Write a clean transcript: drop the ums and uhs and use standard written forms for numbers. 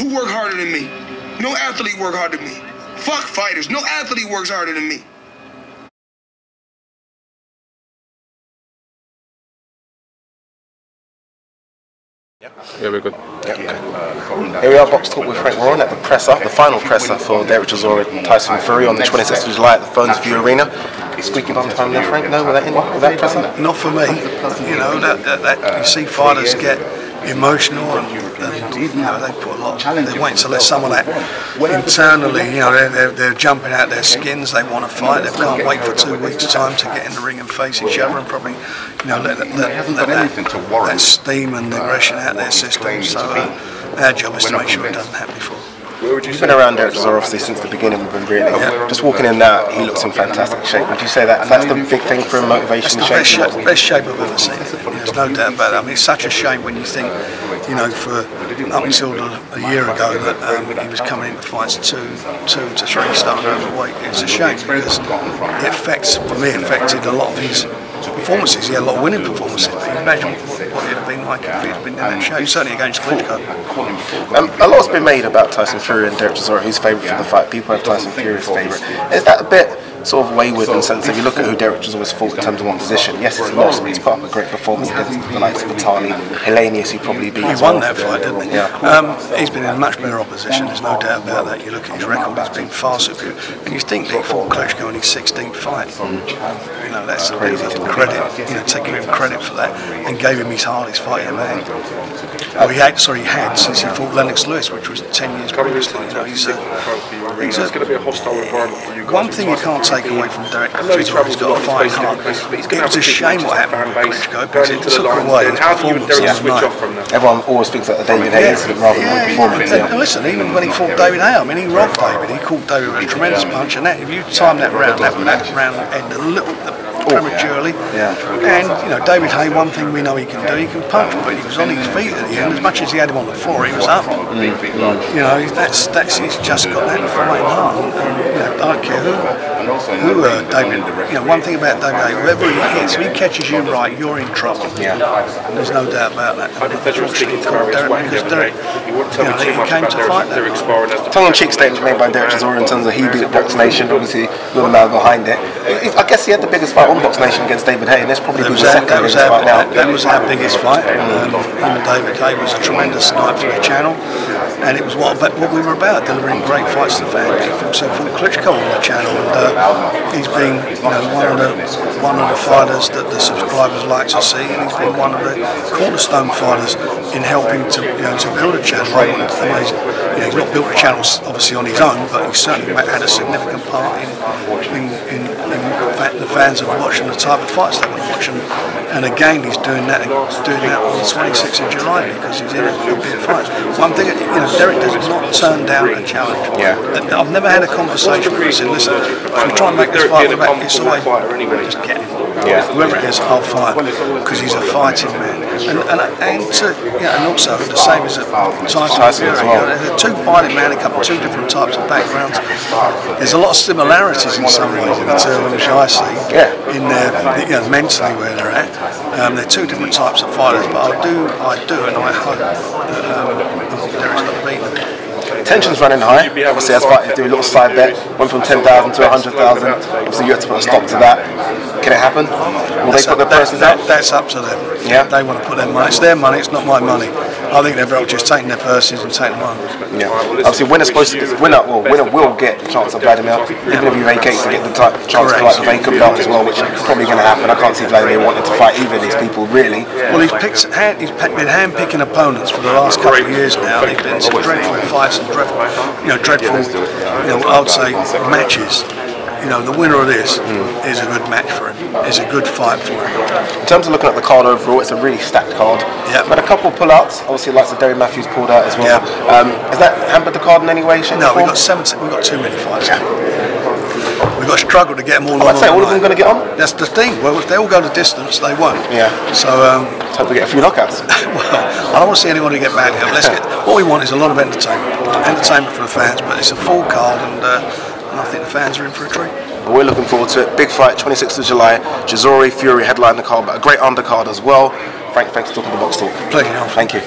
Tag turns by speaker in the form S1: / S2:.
S1: Who work harder than me? No athlete work harder than me. Fuck fighters. No athlete works harder than me.
S2: Yeah, we're good.
S3: Yep. Here we are, BoxTalk with Frank. We're on at the presser, the final presser for Derek Chisora and Tyson Fury on the 26th of July at the Phones View Arena. Squeaky bum time there, Frank? No, with that presser?
S4: Not for me. You know, that you see fighters get emotional and you know, they put a lot. They wait to let someone out internally. You know, they're jumping out their skins. They want to fight. They can't wait for 2 weeks' time to get in the ring and face each other and probably, you know, let that steam and aggression out their system. So our job is to make sure it doesn't happen before.
S3: You've been around Derek Chisora obviously since the beginning. We've been really just walking in now. He looks in fantastic shape. Would you say that's the big thing for him, motivation?
S4: That's the best shape I've ever seen. There's no doubt about it. I mean, it's such a shame when you think, you know, for up until a year ago that he was coming into fights 2 to 3 stone overweight. It's a shame because it affected a lot of his performances. He had a lot of winning performances. But you imagine what it would have been like if he'd been in that shape. Certainly against Klitschko.
S3: A lot's been made about Tyson Fury and Derek Chisora, who's favourite for the fight. People have Tyson Fury as favourite. Is that a bit sort of wayward in the sense that you look at who Derek Chisora's fought in terms of one position? Yes, it's lost, but he's put up a great performance against the likes of Vitali, Helenius, who probably beat.
S4: He won that fight, didn't he? Yeah. He's been in much better opposition. There's no doubt about that. You look at his record; he's been far superior. And you think that he fought Klitschko in his 16th fight. You know, that's a bit of credit. You know, taking him credit for that, and gave him his hardest fight in man. Oh, he had since he fought Lennox Lewis, which was 10 years previously. You know, he's going to be a hostile environment for you guys. One thing you can't take away from Derek Chisora, he's got a fight hard. It was a shame what happened with Klitschko because it took away his performance last night.
S3: Everyone always thinks that the David Hay incident rather than the performance.
S4: Listen, even when he fought David Hay, I mean, he robbed David. He called David with a tremendous punch, and that, if you time that round, that round ended a little prematurely. And you know, David Hay, one thing we know he can do, he can punch, but he was on his feet at the end. As much as he had him on the floor, he was up. You know, he's just got that flying heart. You know, I don't care who David. You know, one thing about David Hay, whoever he hits, if he catches you right, you're in trouble. There's no doubt about that. Unfortunately, Derek, you know, he came to fight that night.
S3: Tongue-in-cheek statement made by Derek Chisora in terms of he beat Box Nation. Obviously, you're the man behind it. I guess he had the biggest fight on Box Nation against David Hay, and this probably was the second biggest fight now.
S4: That was our biggest fight. Him and David Hay was a tremendous night for the channel, and it was what we were about, delivering great fights to the fans. He also fought Klitschko on the channel, and he's been, you know, one of the fighters that the subscribers like to see, and he's been one of the cornerstone fighters in helping to, you know, to build a channel. Amazing. You know, he's not built a channel obviously on his own, but he certainly had a significant part in the fans are watching the type of fights they want to watch, and again he's doing that on the 26th of July because he's in a big fight. One thing, you know, Derek does not turn down a challenge. I've never had a conversation where he said, listen, if we try and make this fight back, it's always just get him. Whoever it is, I'll fight, because he's a fighting man. And also the same as Tyson Fury. You know, they're two fighting men, two different types of backgrounds. There's a lot of similarities in some ways in the two of them, which I see, in their, you know, mentally where they're at. They're two different types of fighters, but I do, and I hope that Derek's going to beat them.
S3: Tension's running high. Obviously, as fighters do a little side bet, went from 10,000 to 100,000. Obviously, you have to put a stop to that. Can it happen? Will they put their purses out?
S4: That's up to them. They want to put their money. It's their money. It's not my money. I think they're better just taking their purses and taking them on.
S3: Obviously, winner's supposed to winner will get the chance of Vladimir, even if he vacates to get the chance to fight the vacant belt as well, which is probably going to happen. I can't see Vladimir wanting to fight either of these people really.
S4: Well, he's been hand-picking opponents for the last couple of years now. They've been some dreadful fights and dreadful, I would say matches. You know, the winner of this is a good match for him. It's a good fight for him.
S3: In terms of looking at the card overall, it's a really stacked card. But a couple pull-outs. Obviously, like Derry Matthews pulled out as well. Has that hampered the card in any way, shape, or form?
S4: No, we've got too many fights. We've got to struggle to get them all on.
S3: I'd say all of them going to get on?
S4: That's the thing. Well, if they all go the distance, they won't. So
S3: let's hope we get a few knockouts.
S4: Well, I don't want to see anyone get badly up. What we want is a lot of entertainment for the fans, but it's a full card, and I think the fans are in for a treat.
S3: Well, we're looking forward to it. Big fight, 26th of July. Chisora, Fury headline the card, but a great undercard as well. Frank, thanks for talking to BoxTalk.
S4: Pleasure.
S3: Thank you.